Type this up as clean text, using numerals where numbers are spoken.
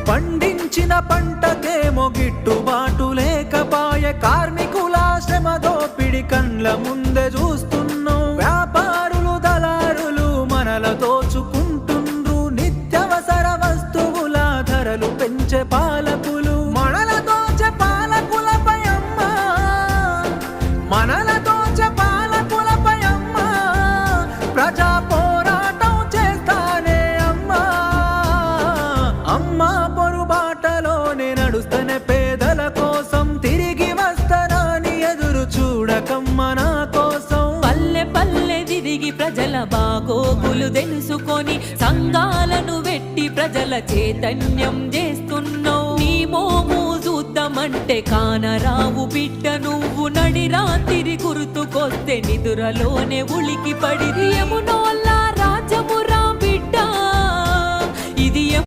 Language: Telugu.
పండించిన పంటకేమో గిట్టుబాటు లేకపాయే, కార్మికుల శ్రమ దోపిడి కండ్ల ముందే చూస్తున్నాం. వ్యాపారులు దళారులు మనల దోచుకుంటుండ్రు, నిత్యవసర వస్తువుల ధరలు పెంచే పాలకులు మనల దోచే పాలకులపై అమ్మా, మనల దోచే పాలకులపై అమ్మా ప్రజా పోరాటం చేస్తానే అమ్మా. అమ్మా పొరుబాటలోనే నడుస్తనే పేదల కోసం, తిరిగి వస్తానని ఎదురు చూడకమ్మ నా కోసం. పల్లె పల్లె తిరిగి ప్రజల బాగోగులు తెలుసుకొని, సంఘాలను వెట్టి ప్రజల చైతన్యం చేస్తున్నావు. నీ మోము చూద్దామంటే కానరావు బిడ్డ నువ్వు, నడి రాత్రి గుర్తుకొస్తే నిదురలోనే ఉలికి పడి యమునోల్లా రాజమురా బిడ్డ ఇది